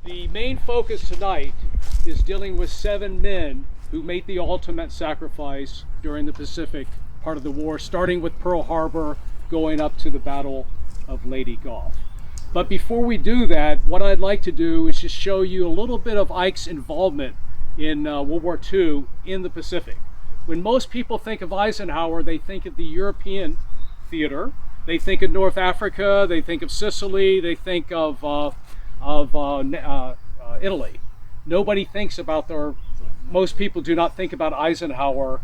The main focus tonight is dealing with 7 men who made the ultimate sacrifice during the Pacific part of the war, starting with Pearl Harbor, going up to the Battle of Leyte Gulf. But before we do that, what I'd like to do is just show you a little bit of Ike's involvement in World War II in the Pacific. When most people think of Eisenhower, they think of the European theater, they think of North Africa, they think of Sicily, they think of Italy. Nobody thinks about most people do not think about Eisenhower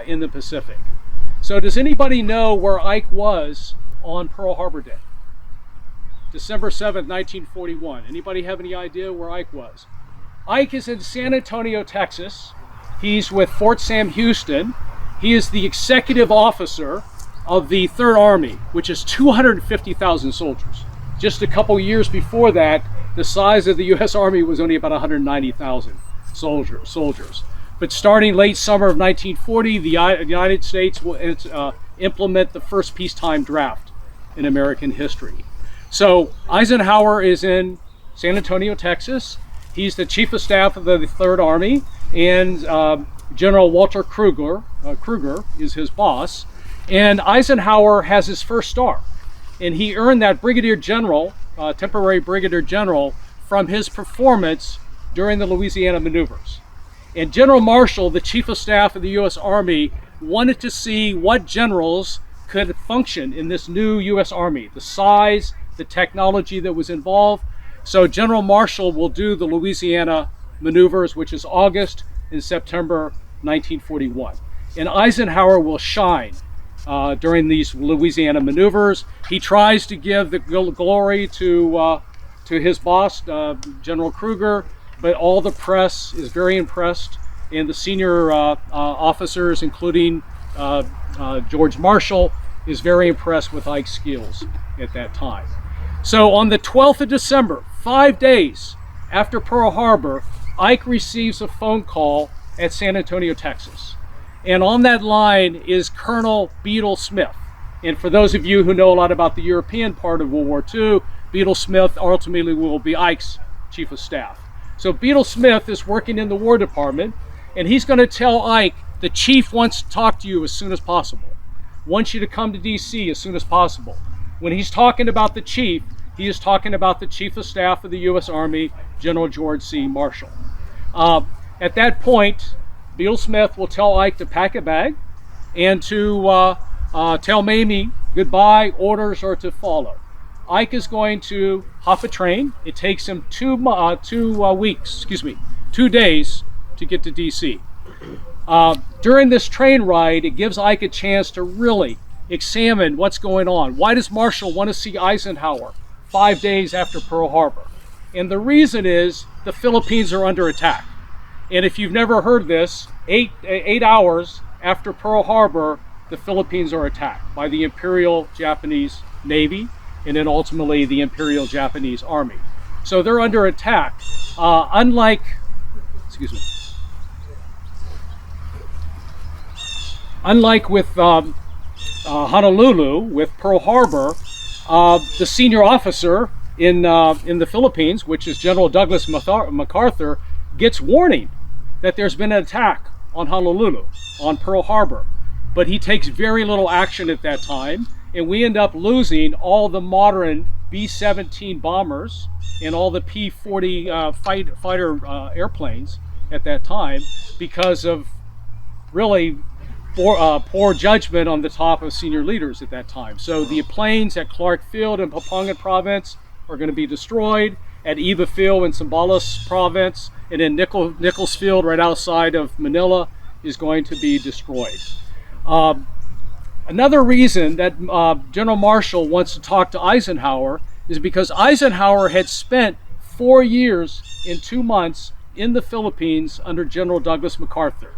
in the Pacific. So does anybody know where Ike was on Pearl Harbor Day? December 7th, 1941. Anybody have any idea where Ike was? Ike is in San Antonio, Texas. He's with Fort Sam Houston. He is the executive officer of the Third Army, which is 250,000 soldiers. Just a couple years before that, the size of the U.S. Army was only about 190,000 soldiers. But starting late summer of 1940, the United States will implement the first peacetime draft in American history. So Eisenhower is in San Antonio, Texas. He's the Chief of Staff of the Third Army, and General Walter Kruger is his boss. And Eisenhower has his first star, and he earned that brigadier general, temporary brigadier general, from his performance during the Louisiana maneuvers. And General Marshall, the Chief of Staff of the U.S. Army, wanted to see what generals could function in this new U.S. Army, the size, the technology that was involved. So General Marshall will do the Louisiana maneuvers, which is August and September 1941. And Eisenhower will shine during these Louisiana maneuvers. He tries to give the glory to his boss, General Kruger, but all the press is very impressed, and the senior officers, including George Marshall, is very impressed with Ike's skills at that time. So on the 12th of December, 5 days after Pearl Harbor, Ike receives a phone call at San Antonio, Texas. And on that line is Colonel Beadle Smith. And for those of you who know a lot about the European part of World War II, Beadle Smith ultimately will be Ike's Chief of Staff. So Beadle Smith is working in the War Department, and he's going to tell Ike, the Chief wants to talk to you as soon as possible. Wants you to come to DC as soon as possible. When he's talking about the Chief, he is talking about the Chief of Staff of the U.S. Army, General George C. Marshall. At that point, Beadle Smith will tell Ike to pack a bag and to tell Mamie goodbye, orders are to follow. Ike is going to hop a train. It takes him 2 days to get to DC. During this train ride, it gives Ike a chance to really examine what's going on. Why does Marshall want to see Eisenhower 5 days after Pearl Harbor? And the reason is the Philippines are under attack. And if you've never heard this, eight hours after Pearl Harbor, the Philippines are attacked by the Imperial Japanese Navy and then ultimately the Imperial Japanese Army. So they're under attack. Unlike with Honolulu, with Pearl Harbor, the senior officer in the Philippines, which is General Douglas MacArthur, gets warning that there's been an attack on Honolulu, on Pearl Harbor. But he takes very little action at that time, and we end up losing all the modern B-17 bombers and all the P-40 fighter airplanes at that time because of really poor judgment on the top of senior leaders at that time. So the planes at Clark Field in Pampanga Province are going to be destroyed, at Iba Field in Zambales Province, and then Nichols Field right outside of Manila is going to be destroyed. Another reason that General Marshall wants to talk to Eisenhower is because Eisenhower had spent 4 years and 2 months in the Philippines under General Douglas MacArthur.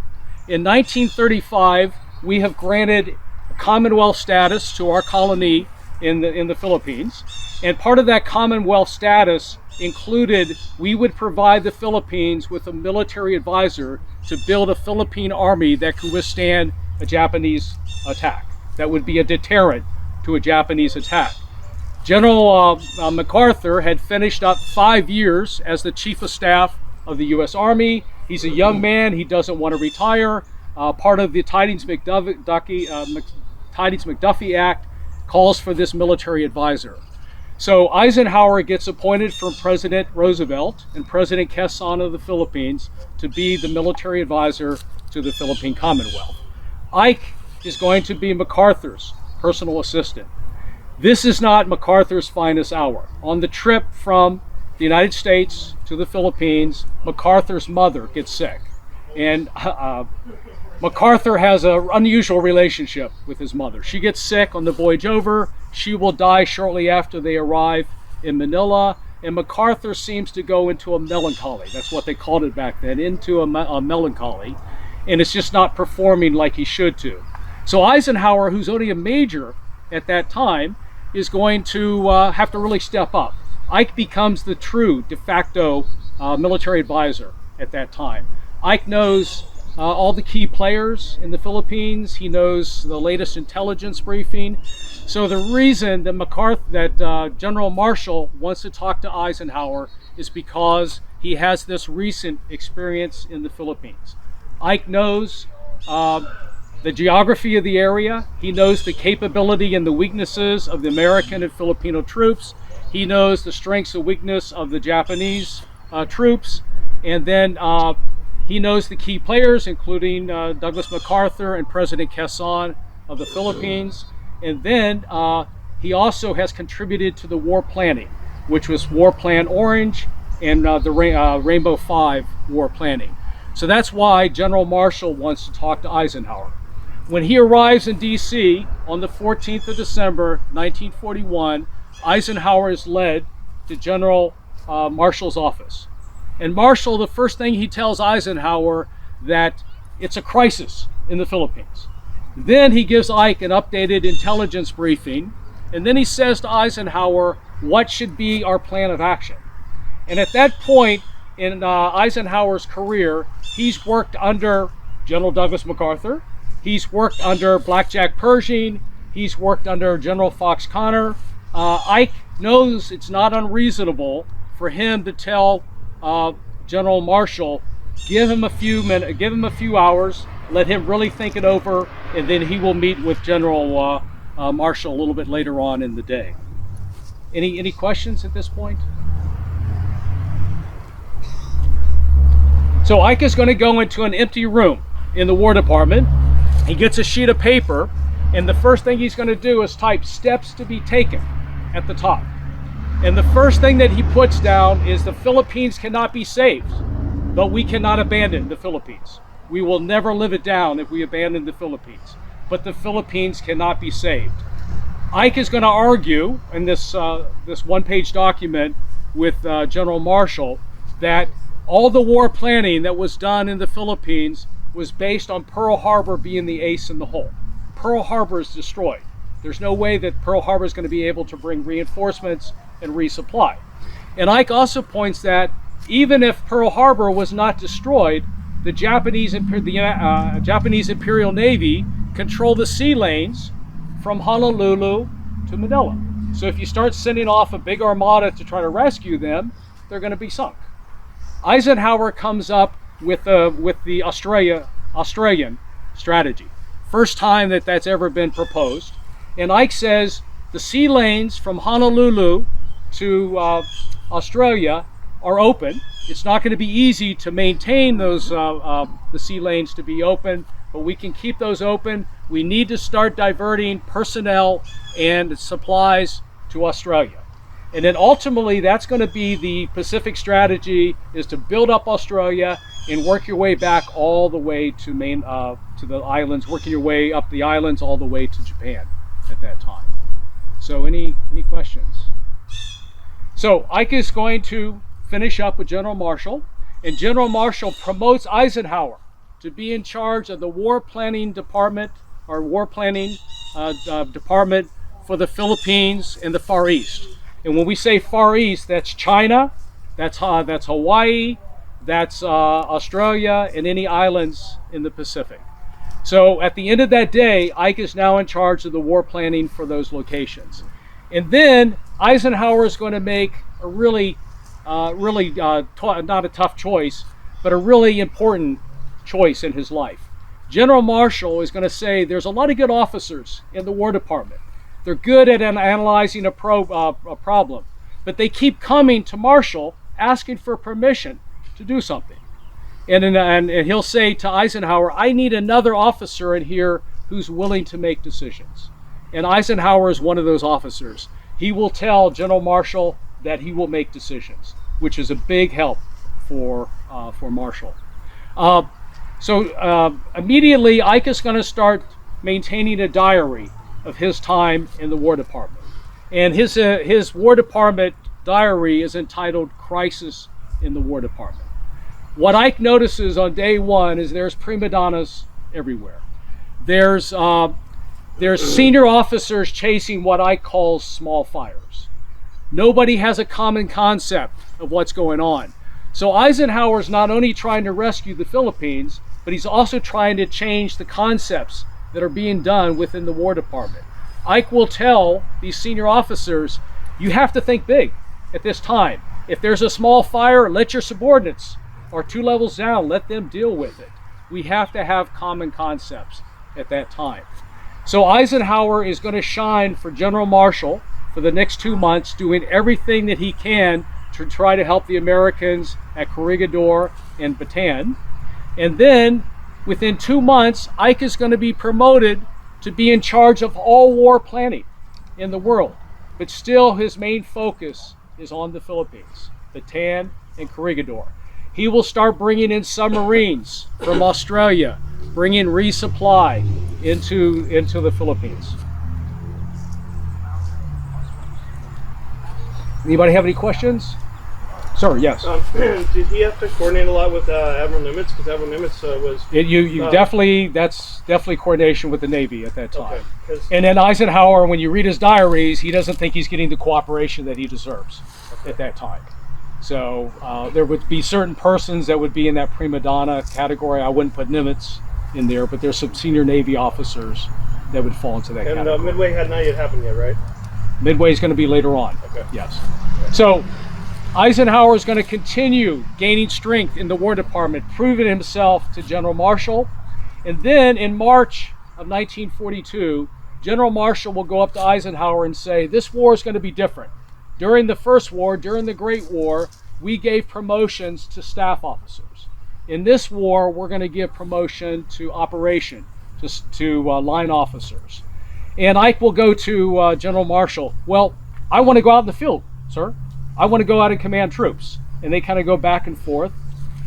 In 1935, we have granted Commonwealth status to our colony in the Philippines, and part of that Commonwealth status included we would provide the Philippines with a military advisor to build a Philippine army that could withstand a Japanese attack. That would be a deterrent to a Japanese attack. General MacArthur had finished up 5 years as the Chief of Staff of the U.S. Army. He's a young man. He doesn't want to retire. Part of the Tidings-McDuffie Act calls for this military advisor. So Eisenhower gets appointed from President Roosevelt and President Quezon of the Philippines to be the military advisor to the Philippine Commonwealth. Ike is going to be MacArthur's personal assistant. This is not MacArthur's finest hour. On the trip from the United States to the Philippines, MacArthur's mother gets sick. And MacArthur has an unusual relationship with his mother. She gets sick on the voyage over. She will die shortly after they arrive in Manila. And MacArthur seems to go into a melancholy. That's what they called it back then, into a melancholy. And it's just not performing like he should to. So Eisenhower, who's only a major at that time, is going to have to really step up. Ike becomes the true de facto military advisor at that time. Ike knows all the key players in the Philippines. He knows the latest intelligence briefing. So the reason that General Marshall wants to talk to Eisenhower is because he has this recent experience in the Philippines. Ike knows the geography of the area. He knows the capability and the weaknesses of the American and Filipino troops. He knows the strengths and weakness of the Japanese troops. And then he knows the key players, including Douglas MacArthur and President Quezon of the Philippines. And then he also has contributed to the war planning, which was War Plan Orange and the Rainbow Five war planning. So that's why General Marshall wants to talk to Eisenhower. When he arrives in D.C. on the 14th of December, 1941, Eisenhower is led to General Marshall's office. And Marshall, the first thing he tells Eisenhower that it's a crisis in the Philippines. Then he gives Ike an updated intelligence briefing, and then he says to Eisenhower, what should be our plan of action? And at that point in Eisenhower's career, he's worked under General Douglas MacArthur, he's worked under Blackjack Pershing, he's worked under General Fox Connor. Ike knows it's not unreasonable for him to tell General Marshall, give him a few hours, let him really think it over, and then he will meet with General Marshall a little bit later on in the day. Any questions at this point? So Ike is going to go into an empty room in the War Department. He gets a sheet of paper, and the first thing he's going to do is type steps to be taken at the top. And the first thing that he puts down is the Philippines cannot be saved, but we cannot abandon the Philippines. We will never live it down if we abandon the Philippines, but the Philippines cannot be saved. Ike is going to argue in this one-page document with General Marshall that all the war planning that was done in the Philippines was based on Pearl Harbor being the ace in the hole. Pearl Harbor is destroyed. There's no way that Pearl Harbor is going to be able to bring reinforcements and resupply. And Ike also points that even if Pearl Harbor was not destroyed, the Japanese Imperial Navy control the sea lanes from Honolulu to Manila. So if you start sending off a big armada to try to rescue them, they're going to be sunk. Eisenhower comes up with the Australian strategy. First time that that's ever been proposed. And Ike says the sea lanes from Honolulu to Australia are open. It's not going to be easy to maintain those the sea lanes to be open, but we can keep those open. We need to start diverting personnel and supplies to Australia. And then ultimately that's going to be the Pacific strategy, is to build up Australia and work your way back all the way to to the islands, working your way up the islands all the way to Japan at that time. So any questions? So Ike is going to finish up with General Marshall, and General Marshall promotes Eisenhower to be in charge of the war planning department, or war planning department for the Philippines and the Far East. And when we say Far East, that's China, that's Hawaii, that's Australia, and any islands in the Pacific. So at the end of that day, Ike is now in charge of the war planning for those locations. And then Eisenhower is going to make a not a tough choice, but a really important choice in his life. General Marshall is going to say there's a lot of good officers in the War Department. They're good at analyzing a problem, but they keep coming to Marshall asking for permission to do something. And he'll say to Eisenhower, I need another officer in here who's willing to make decisions. And Eisenhower is one of those officers. He will tell General Marshall that he will make decisions, which is a big help for Marshall. So immediately, Ike is going to start maintaining a diary of his time in the War Department. And his War Department diary is entitled Crisis in the War Department. What Ike notices on day one is there's prima donnas everywhere. There's senior officers chasing what Ike calls small fires. Nobody has a common concept of what's going on. So Eisenhower's not only trying to rescue the Philippines, but he's also trying to change the concepts that are being done within the War Department. Ike will tell these senior officers, you have to think big at this time. If there's a small fire, let your subordinates, or 2 levels down, let them deal with it. We have to have common concepts at that time. So Eisenhower is going to shine for General Marshall for the next 2 months, doing everything that he can to try to help the Americans at Corregidor and Bataan. And then within 2 months, Ike is going to be promoted to be in charge of all war planning in the world. But still his main focus is on the Philippines, Bataan and Corregidor. He will start bringing in submarines from Australia, bringing resupply into the Philippines. Anybody have any questions? Sir, yes. Did he have to coordinate a lot with Admiral Nimitz? Because Admiral Nimitz was... That's definitely coordination with the Navy at that time. Okay, and then Eisenhower, when you read his diaries, he doesn't think he's getting the cooperation that he deserves at that time. So there would be certain persons that would be in that prima donna category. I wouldn't put Nimitz in there, but there's some senior Navy officers that would fall into that category. And Midway had not yet happened yet, right? Midway is going to be later on. Okay. Yes. Okay. So Eisenhower is going to continue gaining strength in the War Department, proving himself to General Marshall. And then in March of 1942, General Marshall will go up to Eisenhower and say, this war is going to be different. During the First War, during the Great War, we gave promotions to staff officers. In this war, we're going to give promotion to operation, to line officers. And Ike will go to General Marshall, well, I want to go out in the field, sir. I want to go out and command troops. And they kind of go back and forth.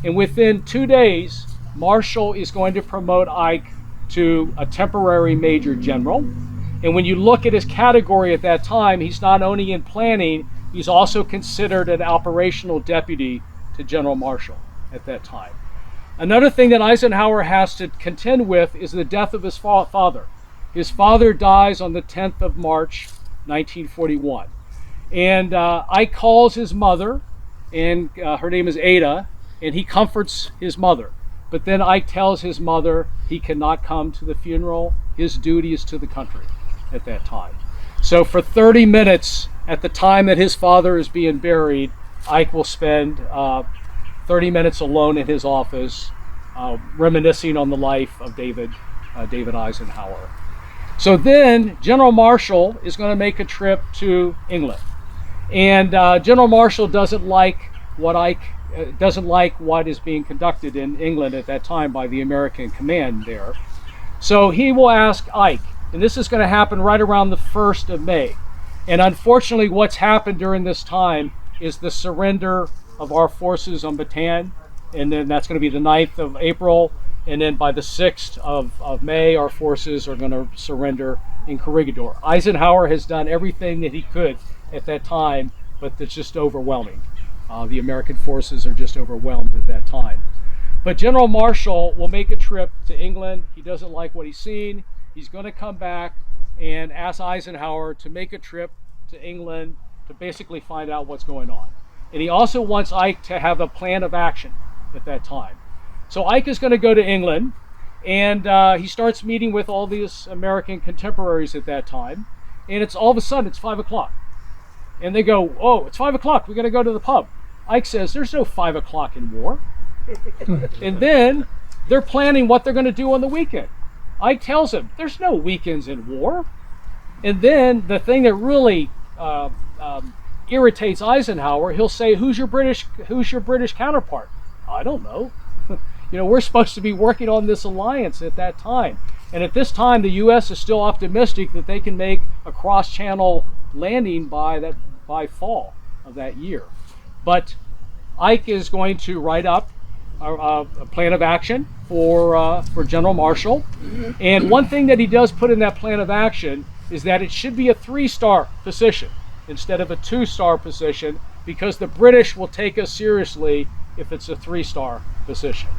And within 2 days, Marshall is going to promote Ike to a temporary major general. And when you look at his category at that time, he's not only in planning, he's also considered an operational deputy to General Marshall at that time. Another thing that Eisenhower has to contend with is the death of his father. His father dies on the 10th of March, 1941. And Ike calls his mother, and her name is Ada, and he comforts his mother. But then Ike tells his mother he cannot come to the funeral. His duty is to the country at that time. So for 30 minutes at the time that his father is being buried, Ike will spend 30 minutes alone in his office, reminiscing on the life of David Eisenhower. So then General Marshall is going to make a trip to England. And General Marshall doesn't like what is being conducted in England at that time by the American command there. So he will ask Ike, and this is going to happen right around the 1st of May. And unfortunately, what's happened during this time is the surrender of our forces on Bataan, and then that's going to be the 9th of April, and then by the 6th of May, our forces are going to surrender in Corregidor. Eisenhower has done everything that he could at that time, but it's just overwhelming. The American forces are just overwhelmed at that time. But General Marshall will make a trip to England. He doesn't like what he's seen. He's going to come back and ask Eisenhower to make a trip to England to basically find out what's going on. And he also wants Ike to have a plan of action at that time. So Ike is going to go to England, and he starts meeting with all these American contemporaries at that time. And it's all of a sudden, it's 5 o'clock. And they go, oh, it's 5 o'clock, we got to go to the pub. Ike says, there's no 5 o'clock in war. And then they're planning what they're going to do on the weekend. Ike tells him, there's no weekends in war. And then the thing that really irritates Eisenhower, he'll say, who's your British counterpart? I don't know. We're supposed to be working on this alliance at that time. And at this time, the U.S. is still optimistic that they can make a cross-channel landing by fall of that year. But Ike is going to write up a plan of action for General Marshall. And one thing that he does put in that plan of action is that it should be a 3-star position instead of a 2-star position, because the British will take us seriously if it's a 3-star position.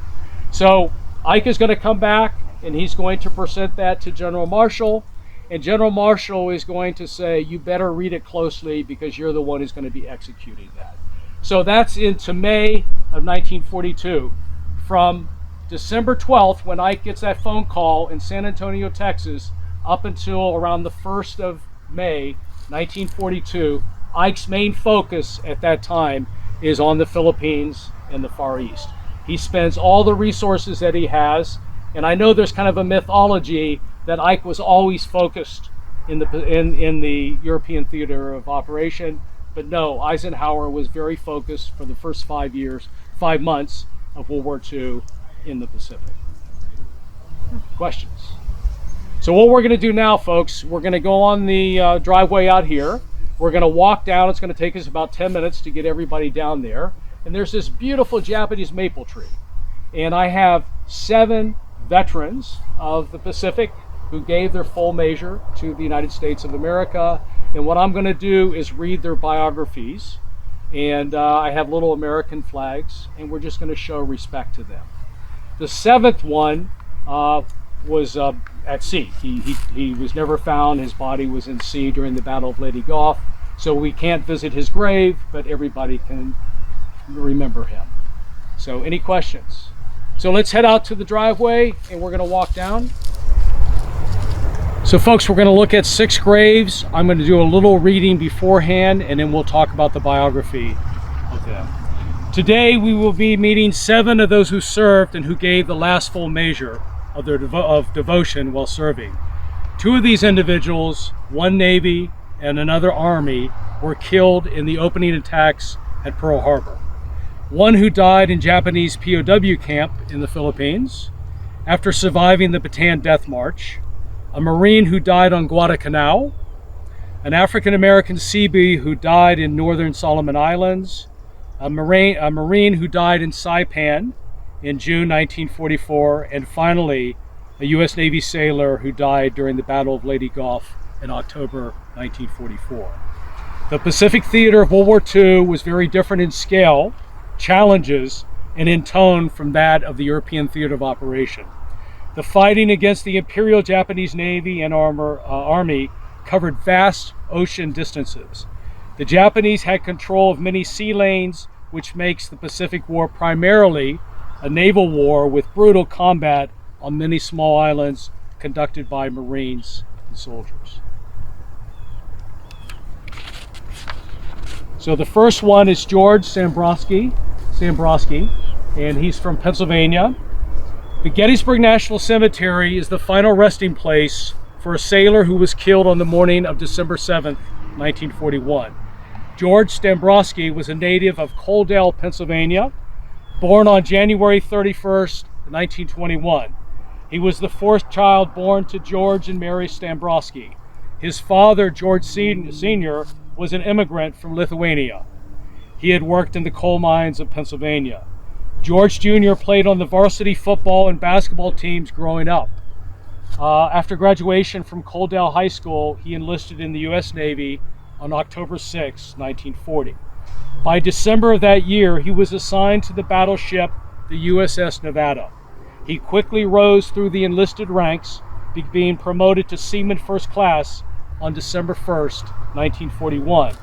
So Ike is going to come back and he's going to present that to General Marshall, and General Marshall is going to say, you better read it closely because you're the one who's going to be executing that. So that's into May of 1942. From December 12th, when Ike gets that phone call in San Antonio, Texas, up until around the 1st of May 1942, Ike's main focus at that time is on the Philippines and the Far East. He spends all the resources that he has, and I know there's kind of a mythology that Ike was always focused in the European theater of operation, but no, Eisenhower was very focused for the first 5 months of World War II in the Pacific. Questions? So what we're going to do now, folks, we're going to go on the driveway out here. We're going to walk down. It's going to take us about 10 minutes to get everybody down there. And there's this beautiful Japanese maple tree. And I have 7 veterans of the Pacific who gave their full measure to the United States of America. And what I'm going to do is read their biographies. And I have little American flags, and we're just going to show respect to them. The 7th one was at sea. He was never found. His body was in sea during the Battle of Leyte Gulf. So we can't visit his grave, but everybody can remember him. So any questions? So let's head out to the driveway and we're going to walk down. So folks, we're going to look at 6 graves. I'm going to do a little reading beforehand and then we'll talk about the biography of them. Today we will be meeting 7 of those who served and who gave the last full measure of their devotion while serving. 2 of these individuals, one Navy and another Army, were killed in the opening attacks at Pearl Harbor. One who died in Japanese POW camp in the Philippines after surviving the Bataan Death March, a Marine who died on Guadalcanal, an African-American Seabee who died in northern Solomon Islands, a Marine who died in Saipan in June 1944, and finally, a U.S. Navy sailor who died during the Battle of Leyte Gulf in October 1944. The Pacific theater of World War II was very different in scale, challenges, and in tone from that of the European theater of operation. The fighting against the Imperial Japanese Navy and Army covered vast ocean distances. The Japanese had control of many sea lanes, which makes the Pacific War primarily a naval war with brutal combat on many small islands conducted by Marines and soldiers. So the first one is George Sambrosky, and he's from Pennsylvania. The Gettysburg National Cemetery is the final resting place for a sailor who was killed on the morning of December 7th, 1941. George Sambrosky was a native of Coaldale, Pennsylvania, born on January 31st, 1921. He was the 4th child born to George and Mary Sambrosky. His father, George Sr., was an immigrant from Lithuania. He had worked in the coal mines of Pennsylvania. George Jr. played on the varsity football and basketball teams growing up. After graduation from Coaldale High School, he enlisted in the U.S. Navy on October 6, 1940. By December of that year, he was assigned to the battleship, the USS Nevada. He quickly rose through the enlisted ranks, being promoted to Seaman First Class on December 1st, 1941.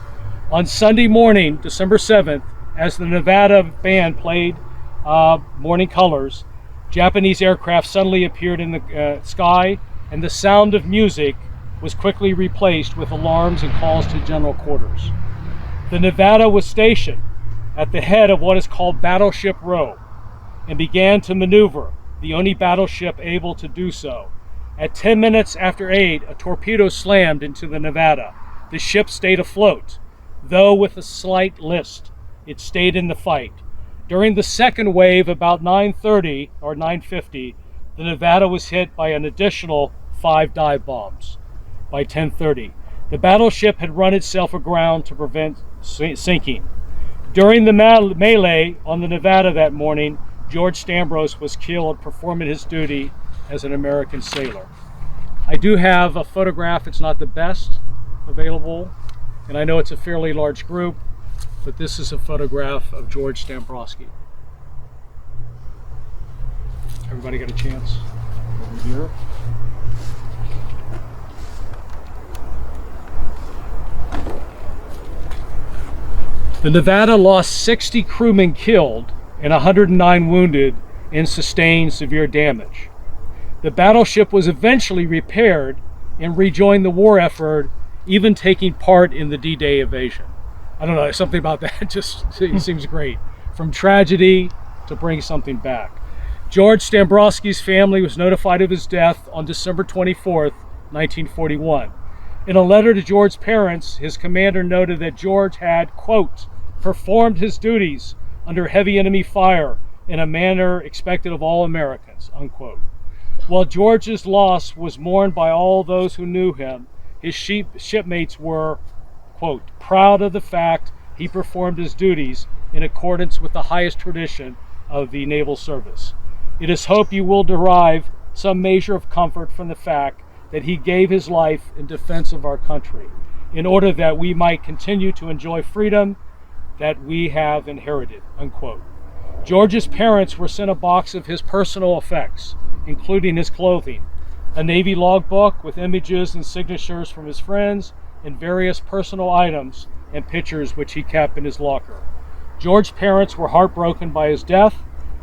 On Sunday morning, December 7th, as the Nevada band played Morning Colors, Japanese aircraft suddenly appeared in the sky, and the sound of music was quickly replaced with alarms and calls to general quarters. The Nevada was stationed at the head of what is called Battleship Row and began to maneuver, the only battleship able to do so. At 10 minutes after 8, a torpedo slammed into the Nevada. The ship stayed afloat, though with a slight list. It stayed in the fight. During the second wave, about 9:30 or 9:50, the Nevada was hit by an additional 5 dive bombs. By 10:30, the battleship had run itself aground to prevent sinking. During the melee on the Nevada that morning, George Stambros was killed performing his duty as an American sailor. I do have a photograph. It's not the best available, and I know it's a fairly large group, but this is a photograph of George Stambrowski. Everybody got a chance over here? The Nevada lost 60 crewmen killed and 109 wounded and sustained severe damage. The battleship was eventually repaired and rejoined the war effort, even taking part in the D-Day invasion. I don't know, something about that just seems great. From tragedy to bring something back. George Stambrowski's family was notified of his death on December 24th, 1941. In a letter to George's parents, his commander noted that George had, quote, performed his duties under heavy enemy fire in a manner expected of all Americans, unquote. While George's loss was mourned by all those who knew him, his shipmates were, quote, proud of the fact he performed his duties in accordance with the highest tradition of the naval service. It is hoped you will derive some measure of comfort from the fact that he gave his life in defense of our country, in order that we might continue to enjoy freedom that we have inherited, unquote. George's parents were sent a box of his personal effects, including his clothing, a Navy logbook with images and signatures from his friends, and various personal items and pictures which he kept in his locker. George's parents were heartbroken by his death.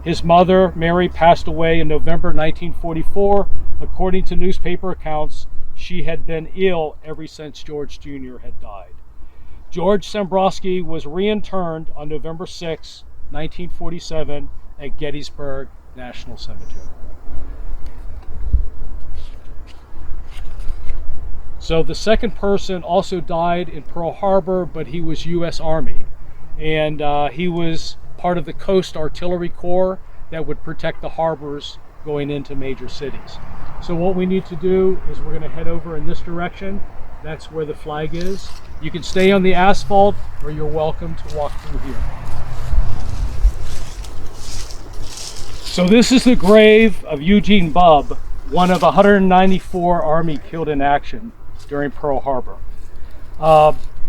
His mother, Mary, passed away in November 1944. According to newspaper accounts, she had been ill ever since George Jr. had died. George Stambrowski was reinterred on November 6, 1947 at Gettysburg National Cemetery. So the second person also died in Pearl Harbor, but he was U.S. Army. And he was part of the Coast Artillery Corps that would protect the harbors going into major cities. So what we need to do is we're going to head over in this direction. That's where the flag is. You can stay on the asphalt, or you're welcome to walk through here. So this is the grave of Eugene Bubb, one of 194 Army killed in action during Pearl Harbor.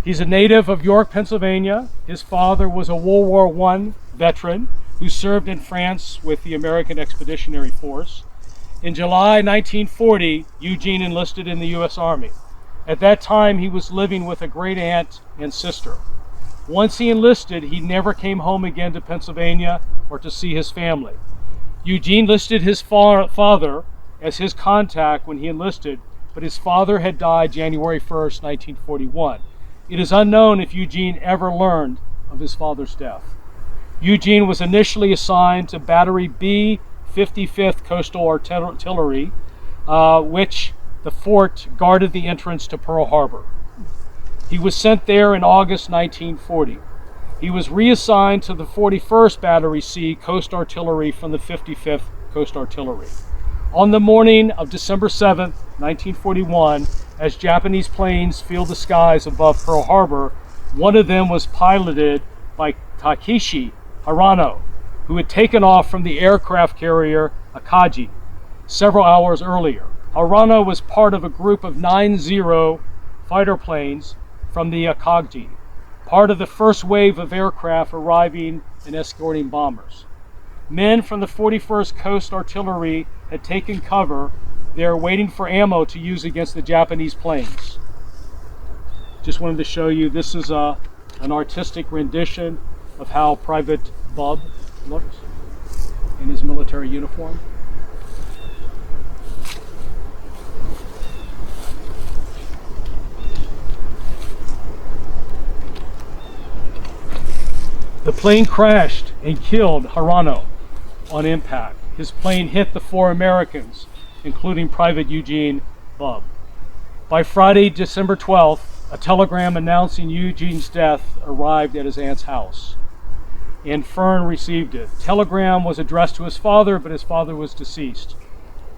He's a native of York, Pennsylvania. His father was a World War I veteran who served in France with the American Expeditionary Force. In July 1940, Eugene enlisted in the U.S. Army. At that time, he was living with a great aunt and sister. Once he enlisted, he never came home again to Pennsylvania or to see his family. Eugene listed his father as his contact when he enlisted, but his father had died January 1st, 1941. It is unknown if Eugene ever learned of his father's death. Eugene was initially assigned to Battery B, 55th Coastal Artillery, which the fort guarded the entrance to Pearl Harbor. He was sent there in August 1940. He was reassigned to the 41st Battery C Coast Artillery from the 55th Coast Artillery. On the morning of December 7th, 1941, as Japanese planes filled the skies above Pearl Harbor, one of them was piloted by Takeshi Harano, who had taken off from the aircraft carrier Akagi several hours earlier. Harano was part of a group of 90 fighter planes from the Akagi, part of the first wave of aircraft arriving and escorting bombers. Men from the 41st Coast Artillery had taken cover there waiting for ammo to use against the Japanese planes. Just wanted to show you, this is an artistic rendition of how Private Bubb looks in his military uniform. The plane crashed and killed Hirano on impact. His plane hit the 4 Americans, including Private Eugene Bubb. By Friday, December 12th, a telegram announcing Eugene's death arrived at his aunt's house, and Fern received it. The telegram was addressed to his father, but his father was deceased.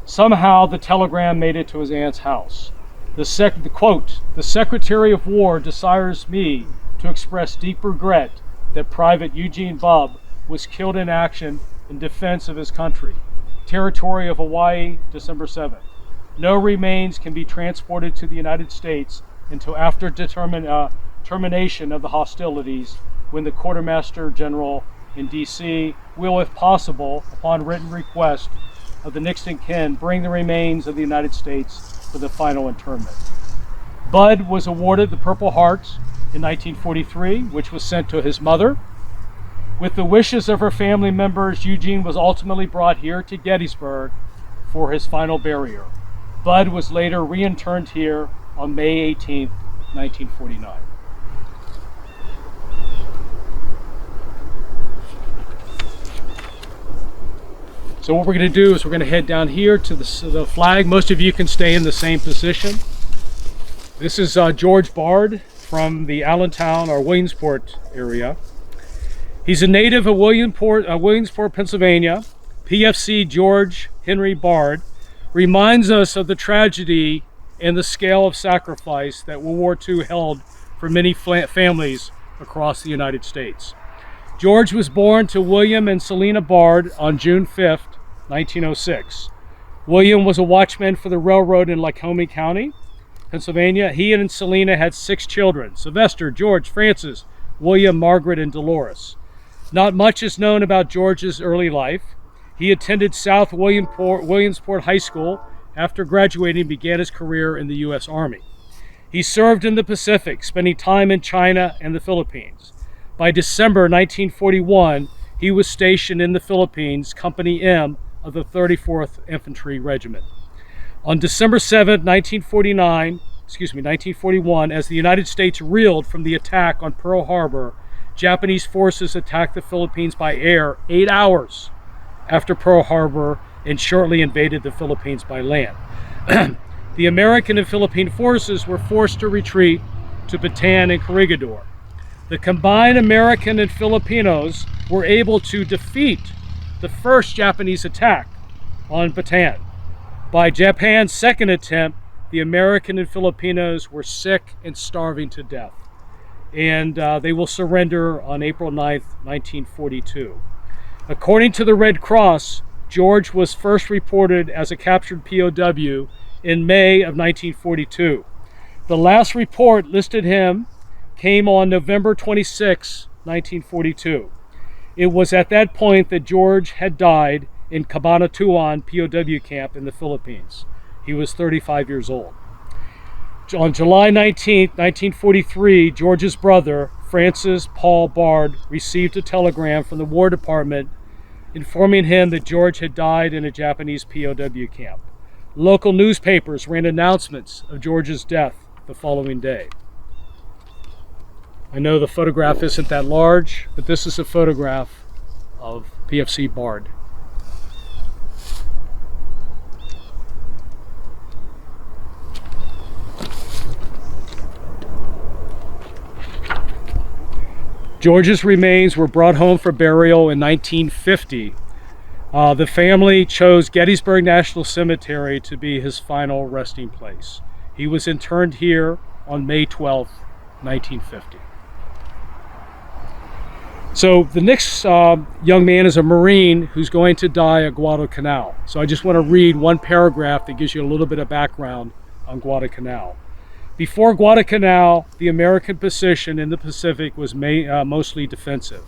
Somehow the telegram made it to his aunt's house. The quote, "The Secretary of War desires me to express deep regret that Private Eugene Bubb was killed in action in defense of his country. Territory of Hawaii, December 7th. No remains can be transported to the United States until after termination of the hostilities, when the Quartermaster General in D.C. will, if possible, upon written request of the next in kin, bring the remains of the United States for the final interment." Bud was awarded the Purple Heart in 1943, which was sent to his mother. With the wishes of her family members, Eugene was ultimately brought here to Gettysburg for his final burial. Bud was later reinterred here on May 18, 1949. So what we're going to do is we're going to head down here to the flag. Most of you can stay in the same position. This is George Bard from the Allentown or Williamsport area. He's a native of Williamsport, Pennsylvania. PFC George Henry Bard reminds us of the tragedy and the scale of sacrifice that World War II held for many families across the United States. George was born to William and Selina Bard on June 5th, 1906. William was a watchman for the railroad in Lycoming County, Pennsylvania. He and Selina had 6 children: Sylvester, George, Francis, William, Margaret, and Dolores. Not much is known about George's early life. He attended South Williamsport High School. After graduating, began his career in the U.S. Army. He served in the Pacific, spending time in China and the Philippines. By December 1941, he was stationed in the Philippines, Company M of the 34th Infantry Regiment. On December 7, 1941, as the United States reeled from the attack on Pearl Harbor, Japanese forces attacked the Philippines by air 8 hours after Pearl Harbor and shortly invaded the Philippines by land. The American and Philippine forces were forced to retreat to Bataan and Corregidor. The combined American and Filipinos were able to defeat the first Japanese attack on Bataan. By Japan's second attempt, the American and Filipinos were sick and starving to death, and they will surrender on April 9th, 1942. According to the Red Cross, George was first reported as a captured POW in May of 1942. The last report listed him came on November 26, 1942. It was at that point that George had died in Cabanatuan POW camp in the Philippines. He was 35 years old. On July 19, 1943, George's brother, Francis Paul Bard, received a telegram from the War Department informing him that George had died in a Japanese POW camp. Local newspapers ran announcements of George's death the following day. I know the photograph isn't that large, but this is a photograph of PFC Bard. George's remains were brought home for burial in 1950. The family chose Gettysburg National Cemetery to be his final resting place. He was interred here on May 12, 1950. So the next young man is a Marine who's going to die at Guadalcanal. So I just want to read one paragraph that gives you a little bit of background on Guadalcanal. Before Guadalcanal, the American position in the Pacific was mostly defensive.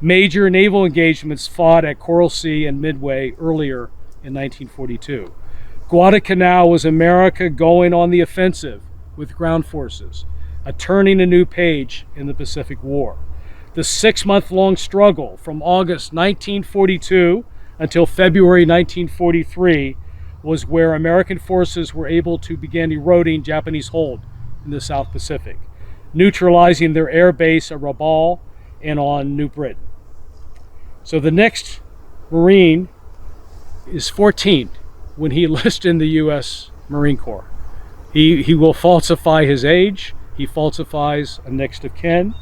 Major naval engagements fought at Coral Sea and Midway earlier in 1942. Guadalcanal was America going on the offensive with ground forces, turning a new page in the Pacific War. The 6-month-long struggle from August 1942 until February 1943 was where American forces were able to begin eroding Japanese hold in the South Pacific, neutralizing their air base at Rabaul and on New Britain. So the next Marine is 14 when he enlists in the U.S. Marine Corps. He will falsify his age, he falsifies a next of kin,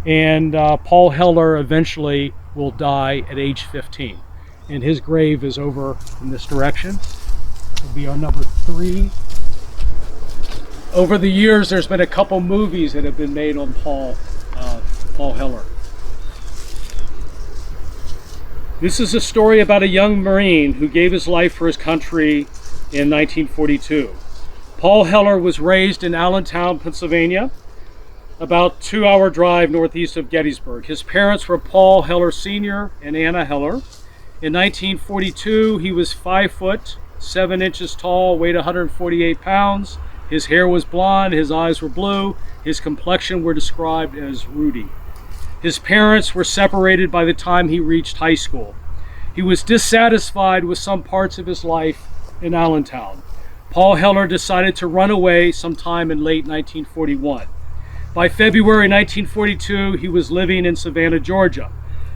and Paul Heller eventually will die at age 15. And his grave is over in this direction. It'll be our number 3. Over the years, there's been a couple movies that have been made on Paul Heller. This is a story about a young Marine who gave his life for his country in 1942. Paul Heller was raised in Allentown, Pennsylvania, about 2-hour drive northeast of Gettysburg. His parents were Paul Heller Sr. and Anna Heller. In 1942, he was 5 foot, 7 inches tall, weighed 148 pounds. His hair was blonde, his eyes were blue, his complexion were described as ruddy. His parents were separated by the time he reached high school. He was dissatisfied with some parts of his life in Allentown. Paul Heller decided to run away sometime in late 1941. By February 1942, he was living in Savannah, Georgia.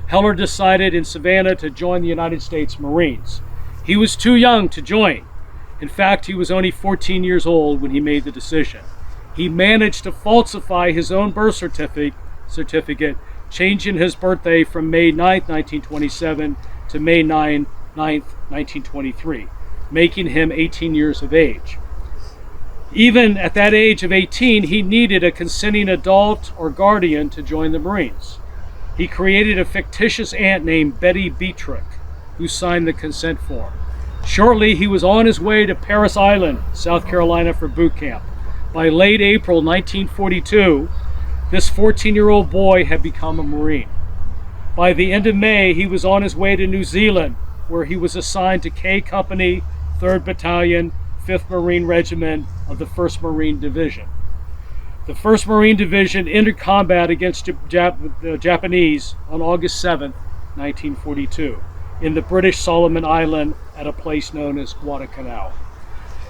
Heller decided in Savannah to join the United States Marines. He was too young to join. In fact, he was only 14 years old when he made the decision. He managed to falsify his own birth certificate, changing his birthday from May 9, 1927 to May 9, 1923, making him 18 years of age. Even at that age of 18, he needed a consenting adult or guardian to join the Marines. He created a fictitious aunt named Betty Beatrick, who signed the consent form. Shortly, he was on his way to Parris Island, South Carolina, for boot camp. By late April 1942, this 14-year-old boy had become a Marine. By the end of May, he was on his way to New Zealand, where he was assigned to K Company, 3rd Battalion, 5th Marine Regiment of the 1st Marine Division. The 1st Marine Division entered combat against the Japanese on August 7, 1942, in the British Solomon Island at a place known as Guadalcanal.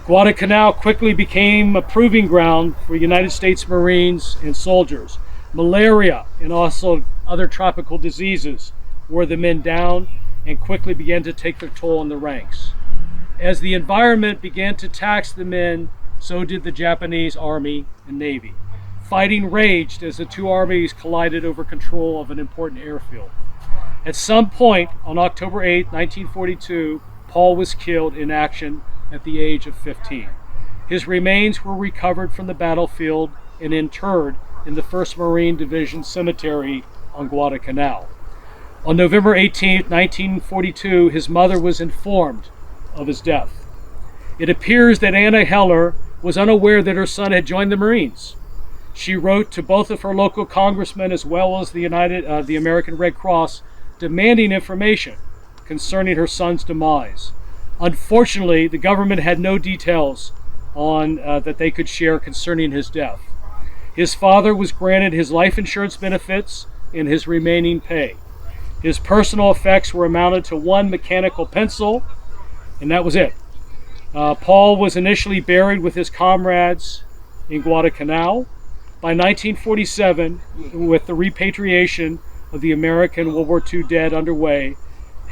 Guadalcanal quickly became a proving ground for United States Marines and soldiers. Malaria and also other tropical diseases wore the men down and quickly began to take their toll on the ranks. As the environment began to tax the men, so did the Japanese Army and Navy. Fighting raged as the two armies collided over control of an important airfield. At some point on October 8, 1942, Paul was killed in action at the age of 15. His remains were recovered from the battlefield and interred in the 1st Marine Division Cemetery on Guadalcanal. On November 18, 1942, his mother was informed of his death. It appears that Anna Heller was unaware that her son had joined the Marines. She wrote to both of her local congressmen as well as the American Red Cross demanding information concerning her son's demise. Unfortunately, the government had no details on that they could share concerning his death. His father was granted his life insurance benefits and his remaining pay. His personal effects were amounted to 1 mechanical pencil, and that was it. Paul was initially buried with his comrades in Guadalcanal. By 1947, with the repatriation of the American World War II dead underway,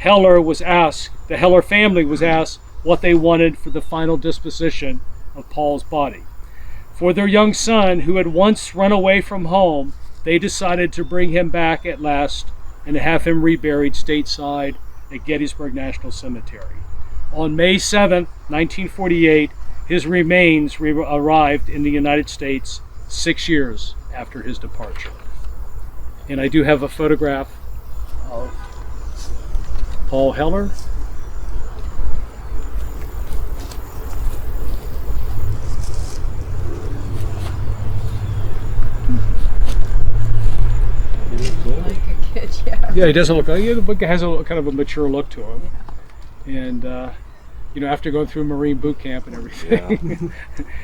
the Heller family was asked what they wanted for the final disposition of Paul's body. For their young son, who had once run away from home, they decided to bring him back at last and to have him reburied stateside at Gettysburg National Cemetery. On May 7, 1948, his remains arrived in the United States 6 years after his departure. And I do have a photograph of Paul Heller. Like a kid, yeah. Yeah, he doesn't look like, the book has a kind of a mature look to him. And after going through Marine boot camp and everything,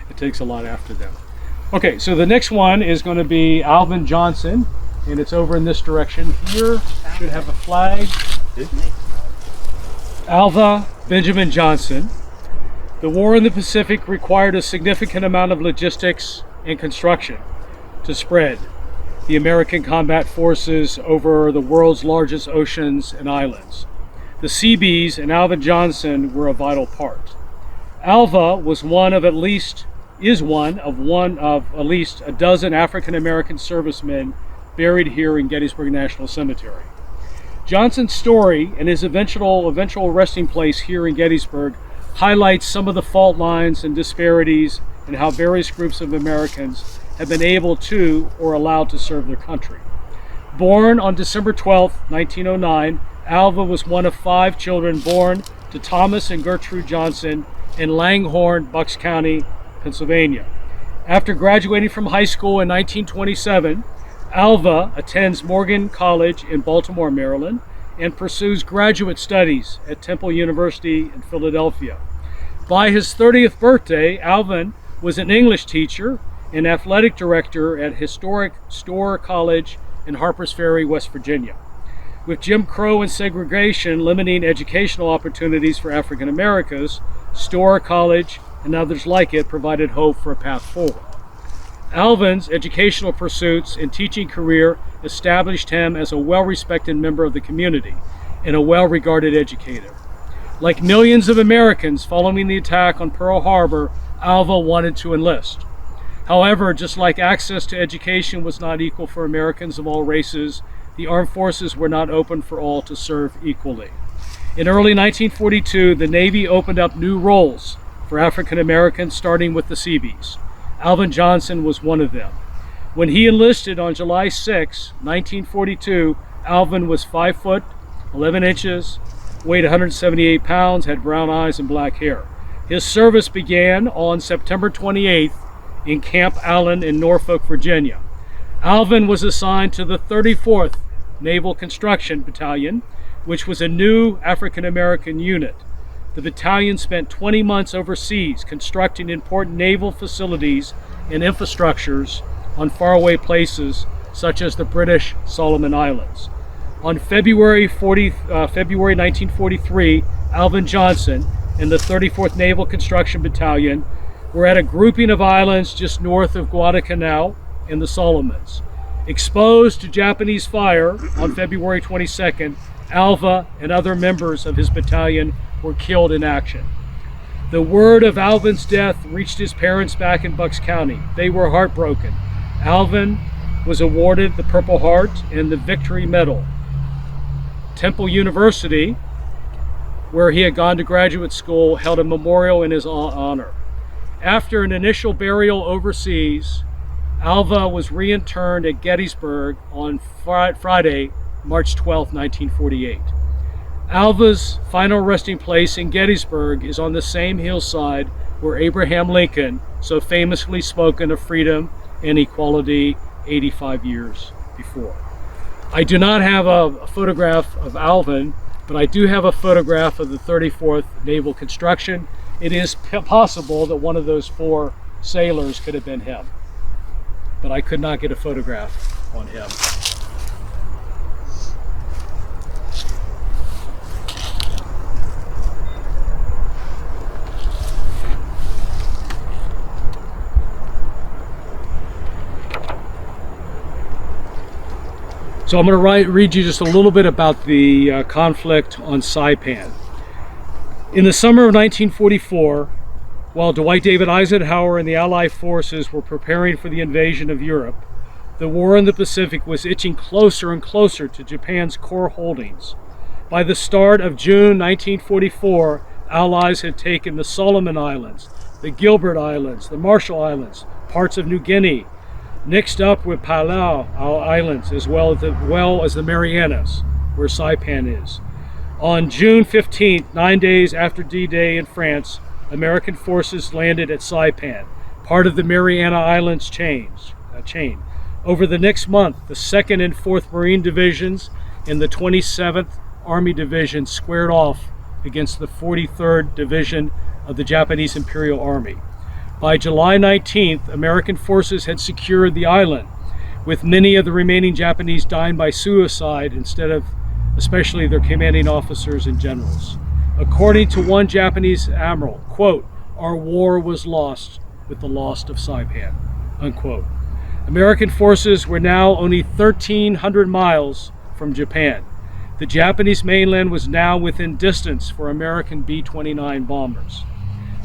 it takes a lot after them. Okay, so the next one is going to be Alvin Johnson, and it's over in this direction here. Should have a flag. Alva Benjamin Johnson. The war in the Pacific required a significant amount of logistics and construction to spread. the American combat forces over the world's largest oceans and islands. The Seabees and Alva Johnson were a vital part. Alva was one of at least a dozen African American servicemen buried here in Gettysburg National Cemetery. Johnson's story and his eventual resting place here in Gettysburg highlights some of the fault lines and disparities in how various groups of Americans have been able to or allowed to serve their country. Born on December 12, 1909, Alva was one of 5 children born to Thomas and Gertrude Johnson in Langhorne, Bucks County, Pennsylvania. After graduating from high school in 1927, Alva attends Morgan College in Baltimore, Maryland, and pursues graduate studies at Temple University in Philadelphia. By his 30th birthday, Alvin was an English teacher and athletic director at historic Storr College in Harpers Ferry, West Virginia. With Jim Crow and segregation limiting educational opportunities for African Americans, Storr College and others like it provided hope for a path forward. Alvin's educational pursuits and teaching career established him as a well-respected member of the community and a well-regarded educator. Like millions of Americans following the attack on Pearl Harbor, Alva wanted to enlist. However, just like access to education was not equal for Americans of all races, the armed forces were not open for all to serve equally. In early 1942, the Navy opened up new roles for African Americans, starting with the Seabees. Alvin Johnson was one of them. When he enlisted on July 6, 1942, Alvin was 5 foot, 11 inches, weighed 178 pounds, had brown eyes and black hair. His service began on September 28th in Camp Allen in Norfolk, Virginia. Alvin was assigned to the 34th Naval Construction Battalion, which was a new African American unit. The battalion spent 20 months overseas constructing important naval facilities and infrastructures on faraway places such as the British Solomon Islands. On February 1943, Alvin Johnson and the 34th Naval Construction Battalion were at a grouping of islands just north of Guadalcanal in the Solomons. Exposed to Japanese fire on February 22nd, Alva and other members of his battalion were killed in action. The word of Alvin's death reached his parents back in Bucks County. They were heartbroken. Alvin was awarded the Purple Heart and the Victory Medal. Temple University, where he had gone to graduate school, held a memorial in his honor. After an initial burial overseas, Alva was reinterred at Gettysburg on Friday, March 12, 1948. Alva's final resting place in Gettysburg is on the same hillside where Abraham Lincoln so famously spoken of freedom and equality 85 years before. I do not have a photograph of Alvin, but I do have a photograph of the 34th Naval Construction. It is possible that one of those 4 sailors could have been him, but I could not get a photograph on him. So I'm going to read you just a little bit about the conflict on Saipan. In the summer of 1944, while Dwight David Eisenhower and the Allied forces were preparing for the invasion of Europe, the war in the Pacific was inching closer and closer to Japan's core holdings. By the start of June 1944, Allies had taken the Solomon Islands, the Gilbert Islands, the Marshall Islands, parts of New Guinea, mixed up with Palau Islands, as well as the Marianas, where Saipan is. On June 15th, 9 days after D-Day in France, American forces landed at Saipan, part of the Mariana Islands chain. Over the next month, the 2nd and 4th Marine Divisions and the 27th Army Division squared off against the 43rd Division of the Japanese Imperial Army. By July 19th, American forces had secured the island, with many of the remaining Japanese dying by suicide instead of especially their commanding officers and generals. According to one Japanese admiral, quote, "Our war was lost with the loss of Saipan," unquote. American forces were now only 1,300 miles from Japan. The Japanese mainland was now within distance for American B-29 bombers.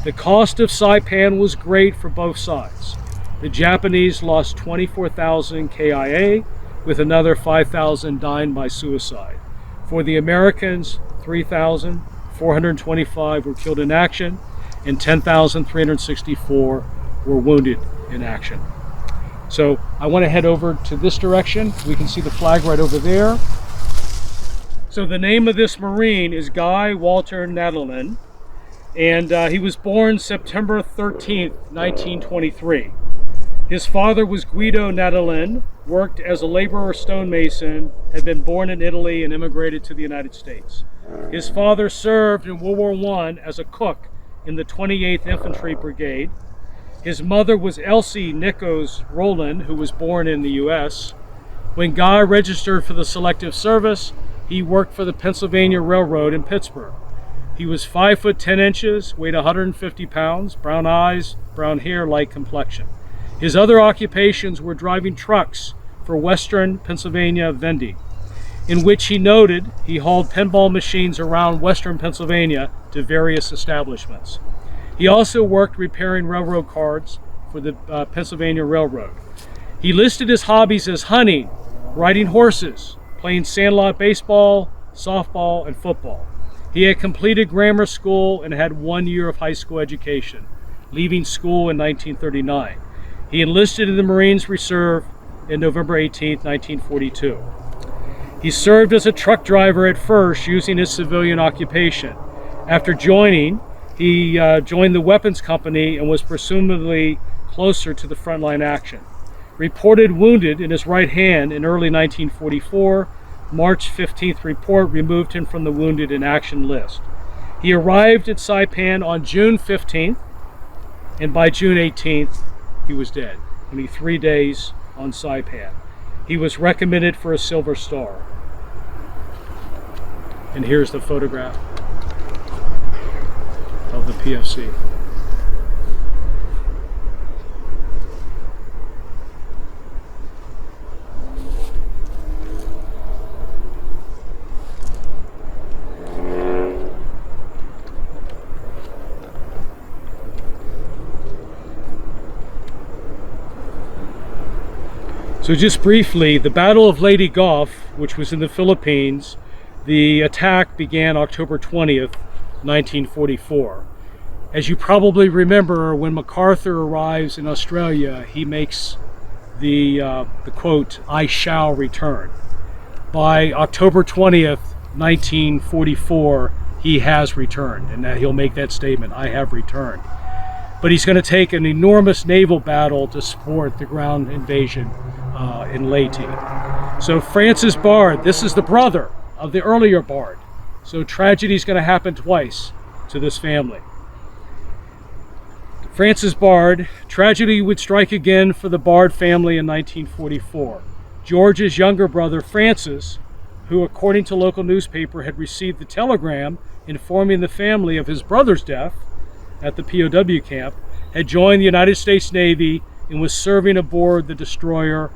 The cost of Saipan was great for both sides. The Japanese lost 24,000 KIA, with another 5,000 dying by suicide. For the Americans, 3,425 were killed in action, and 10,364 were wounded in action. So I want to head over to this direction. We can see the flag right over there. So the name of this Marine is Guy Walter Nadalin, and he was born September 13th, 1923. His father was Guido Nadalin, worked as a laborer stonemason, had been born in Italy and immigrated to the United States. His father served in World War I as a cook in the 28th Infantry Brigade. His mother was Elsie Nichols Rowland, who was born in the U.S. When Guy registered for the Selective Service, he worked for the Pennsylvania Railroad in Pittsburgh. He was 5 foot 10 inches, weighed 150 pounds, brown eyes, brown hair, light complexion. His other occupations were driving trucks for Western Pennsylvania vending, in which he noted he hauled pinball machines around Western Pennsylvania to various establishments. He also worked repairing railroad cars for the Pennsylvania Railroad. He listed his hobbies as hunting, riding horses, playing sandlot baseball, softball, and football. He had completed grammar school and had 1 year of high school education, leaving school in 1939. He enlisted in the Marines Reserve in November 18, 1942. He served as a truck driver at first, using his civilian occupation. After joining, he joined the weapons company and was presumably closer to the frontline action. Reported wounded in his right hand in early 1944, March 15th report removed him from the wounded in action list. He arrived at Saipan on June 15th, and by June 18th, he was dead. Only 3 days on Saipan. He was recommended for a Silver Star. And here's the photograph of the PFC. So just briefly, the Battle of Leyte Gulf, which was in the Philippines, the attack began October 20th, 1944. As you probably remember, when MacArthur arrives in Australia, he makes the quote, "I shall return." By October 20th, 1944, he has returned, and that he'll make that statement, "I have returned." But he's going to take an enormous naval battle to support the ground invasion in Leyte. So Francis Bard, this is the brother of the earlier Bard. So tragedy is going to happen twice to this family. Francis Bard, tragedy would strike again for the Bard family in 1944. George's younger brother Francis, who according to local newspaper had received the telegram informing the family of his brother's death at the POW camp, had joined the United States Navy and was serving aboard the destroyer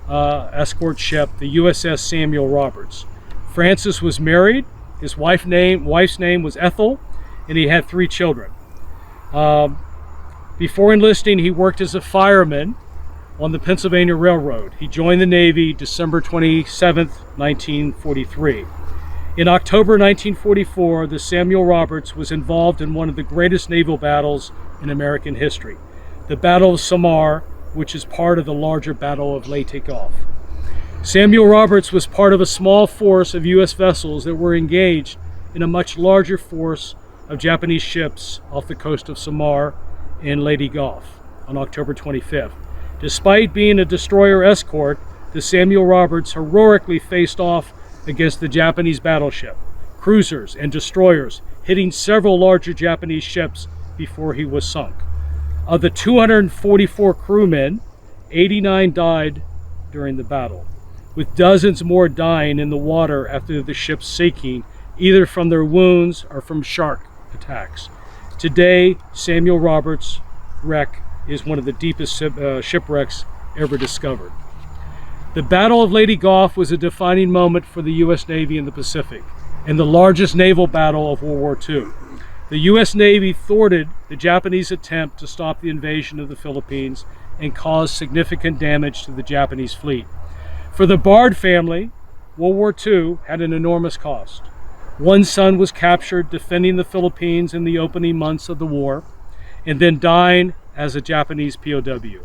escort ship, the USS Samuel Roberts. Francis was married. His wife's name was Ethel, and he had 3 children. Before enlisting, he worked as a fireman on the Pennsylvania Railroad. He joined the Navy December 27th, 1943. In October 1944, the Samuel Roberts was involved in one of the greatest naval battles in American history, the Battle of Samar, which is part of the larger Battle of Leyte Gulf. Samuel Roberts was part of a small force of U.S. vessels that were engaged in a much larger force of Japanese ships off the coast of Samar in Leyte Gulf on October 25th. Despite being a destroyer escort, the Samuel Roberts heroically faced off against the Japanese battleship, cruisers, and destroyers, hitting several larger Japanese ships before he was sunk. Of the 244 crewmen, 89 died during the battle, with dozens more dying in the water after the ship's sinking, either from their wounds or from shark attacks. Today, Samuel Roberts' wreck is one of the deepest shipwrecks ever discovered. The Battle of Lady Gough was a defining moment for the U.S. Navy in the Pacific and the largest naval battle of World War II. The U.S. Navy thwarted the Japanese attempt to stop the invasion of the Philippines and caused significant damage to the Japanese fleet. For the Bard family, World War II had an enormous cost. One son was captured defending the Philippines in the opening months of the war and then dying as a Japanese POW.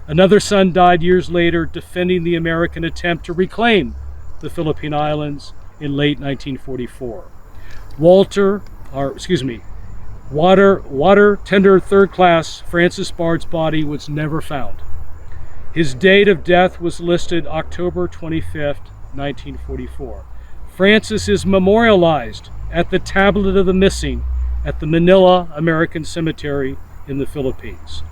Another son died years later defending the American attempt to reclaim the Philippine Islands in late 1944. Water Tender Third Class Francis Bard's body was never found. His date of death was listed October 25th, 1944. Francis is memorialized at the Tablet of the Missing at the Manila American Cemetery in the Philippines.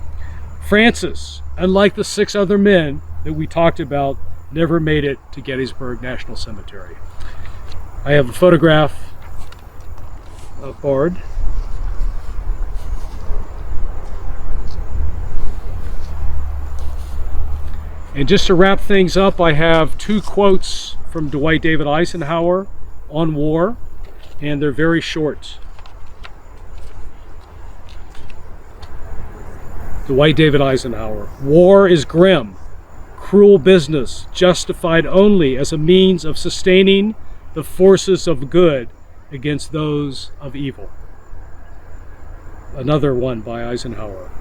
Francis, unlike the 6 other men that we talked about, never made it to Gettysburg National Cemetery. I have a photograph of Bard. And just to wrap things up, I have 2 quotes from Dwight David Eisenhower on war, and they're very short. Dwight David Eisenhower: "War is grim, cruel business, justified only as a means of sustaining the forces of good against those of evil." Another one by Eisenhower: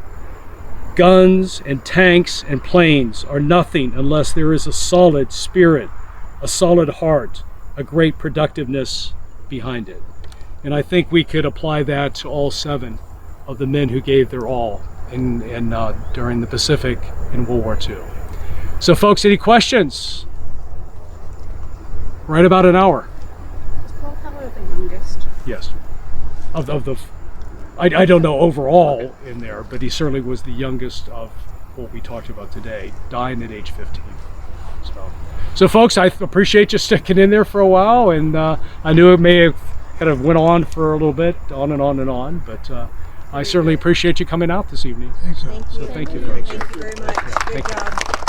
"Guns and tanks and planes are nothing unless there is a solid spirit, a solid heart, a great productiveness behind it." And I think we could apply that to all 7 of the men who gave their all during the Pacific in World War II. So folks, any questions? Right about an hour. Was Paul Halavo the youngest? Yes. I don't know overall in there, but he certainly was the youngest of what we talked about today, dying at age 15. So folks, I appreciate you sticking in there for a while, and I knew it may have kind of went on for a little bit, on and on and on, but I certainly appreciate you coming out this evening. Thank you. So thank you, folks. Thank you very much. Good job.